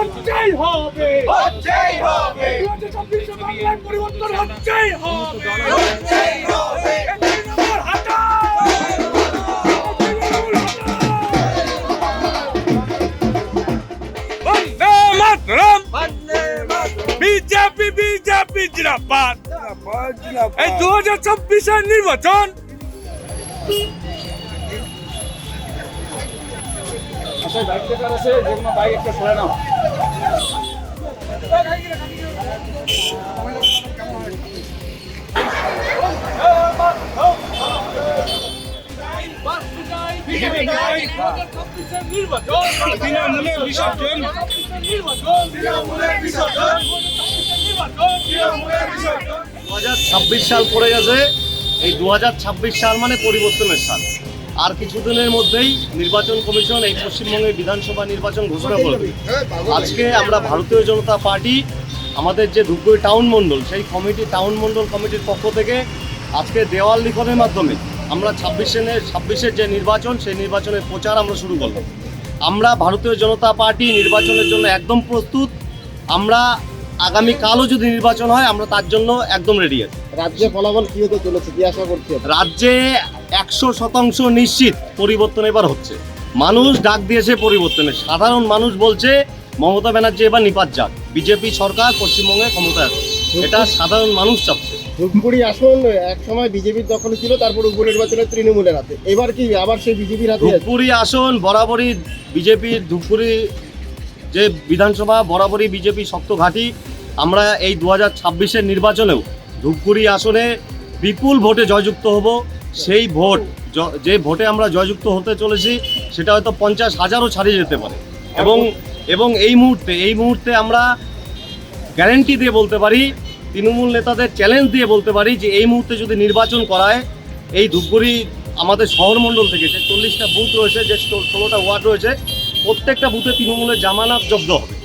হচ্ছেই হবে, হচ্ছেই হবে। 2026 বাংলার পরিবর্তন হচ্ছেই হবে, হচ্ছেই হবে। তৃণমূল হটাও, তৃণমূল হটাও। বন্দে মাতরম, বন্দে মাতরম। বিজেপি বিজেপি জিন্দাবাদ। এই 2026 নির্বাচন তৃণমূলের বিসর্জন, তৃণমূলের বিসর্জন, 2026 সাল পড়ে গেছে। এই 2026 সাল মানে পরিবর্তনের সাল। আর কিছুদিনের মধ্যেই নির্বাচন কমিশন এই পশ্চিমবঙ্গের বিধানসভা নির্বাচন ঘোষণা করবে। আজকে আমরা ভারতীয় জনতা পার্টি আমাদের যে ধূপগুড়ি টাউন মণ্ডল, সেই টাউন মণ্ডল কমিটির পক্ষ থেকে আজকে দেওয়াল লিখনের মাধ্যমে আমরা 26-এর যে নির্বাচন, সেই নির্বাচনের প্রচার আমরা শুরু করলাম। আমরা ভারতীয় জনতা পার্টি নির্বাচনের জন্য একদম প্রস্তুত। আমরা আগামীকালও যদি নির্বাচন হয়, আমরা তার জন্য একদম রেডি আছি। রাজ্যে ফলাফল কি হতে চলেছে, কি আশা করছে? রাজ্যে 100% নিশ্চিত পরিবর্তন এবার হচ্ছে। মানুষ ডাক দিয়েছে পরিবর্তনের। সাধারণ মানুষ বলছে মমতা ব্যানার্জি এবার নিপাত যাক, বিজেপি সরকার পশ্চিমবঙ্গে ক্ষমতায় আসবে, এটা সাধারণ মানুষ চাচ্ছে। ধূপগুড়ি আসন এক সময় বিজেপির দখলে ছিল, তারপর উপনির্বাচনে তৃণমূলের হাতে। এবার কি আবার সেই বিজেপির হাতে? ধূপগুড়ি আসন বরাবরই বিজেপির, ধূপগুড়ি যে বিধানসভা বরাবরই বিজেপি শক্ত ঘাঁটি। আমরা এই 2026-এর নির্বাচনেও ধূপগুড়ি আসনে বিপুল ভোটে জয়যুক্ত হব। সেই ভোট, যে ভোটে আমরা জয়যুক্ত হতে চলেছি, সেটা হয়তো 50,000ও ছাড়িয়ে যেতে পারে। এবং এই মুহূর্তে আমরা গ্যারেন্টি দিয়ে বলতে পারি, তৃণমূল নেতাদের চ্যালেঞ্জ দিয়ে বলতে পারি যে এই মুহূর্তে যদি নির্বাচন করায়, এই ধূপগুড়ি আমাদের শহরমণ্ডল থেকে যে 40টা বুথ রয়েছে, যে 16টা ওয়ার্ড রয়েছে, প্রত্যেকটা বুথে তৃণমূলের জামানত জব্দ হবে।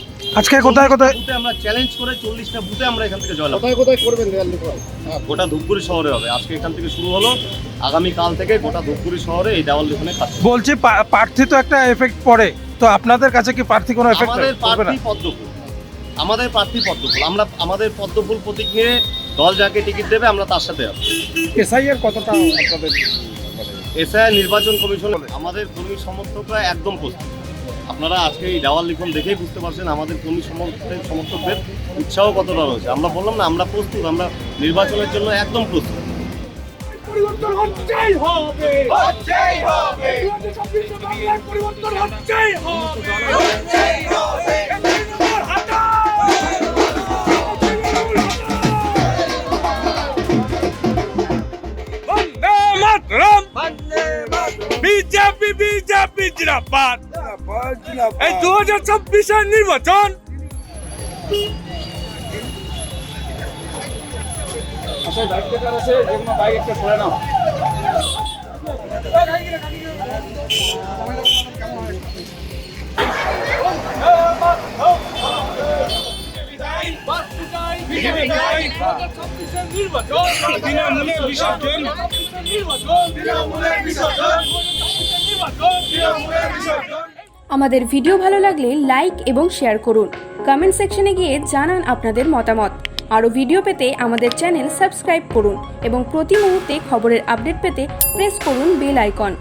আজকে কোথায় কোথায় বুথে আমরা চ্যালেঞ্জ করে 40টা বুথে আমরা এখান থেকে জয়লাভ। কোথায় কোথায় করবেন দেওয়াল লিখন? গোটা ধূপগুড়ি শহরে হবে। আজকে এখান থেকে শুরু হলো, আগামীকাল থেকে গোটা ধূপগুড়ি শহরে এই দেওয়াল লিখনে কাজ। বলছি প্রার্থী তো একটা এফেক্ট পড়ে, তো আপনাদের কাছে কি প্রার্থী কোনো এফেক্ট? আমাদের প্রার্থী পদ্মফুল। আমরা আমাদের পদ্মফুল প্রতীক নিয়ে দল যাকে টিকিট দেবে আমরা তার সাথে আছি। এসআইয়ের কতটা আপনাদের? এসআই নির্বাচন কমিশন আমাদের কর্মী সমর্থকরা একদম প্রস্তুত। আপনারা আজকে এই দেওয়াল লিখন দেখেই বুঝতে পারছেন আমাদের কর্মী সমর্থকদের উৎসাহ কতটা রয়েছে। আমরা বললাম না, আমরা প্রস্তুত, আমরা নির্বাচনের জন্য একদম প্রস্তুত। পরিবর্তন হচ্ছেই হবে, হচ্ছেই হবে। 2026 বাংলার পরিবর্তন হচ্ছেই হবে, হচ্ছেই হবে। তৃণমূল হটাও, তৃণমূল হটাও। বন্দে মাতরম, বন্দে মাতরম। বিজেপি বিজেপি জিন্দাবাদ। এই 2026 নির্বাচন তৃণমূলের বিসর্জন, তৃণমূলের বিসর্জন, তৃণমূলের বিসর্জন। আমাদের ভিডিও ভালো লাগলে লাইক এবং শেয়ার করুন। কমেন্ট সেকশনে গিয়ে জানান আপনাদের মতামত। আরও ভিডিও পেতে আমাদের চ্যানেল সাবস্ক্রাইব করুন এবং প্রতি মুহূর্তে খবরের আপডেট পেতে প্রেস করুন বেল আইকন।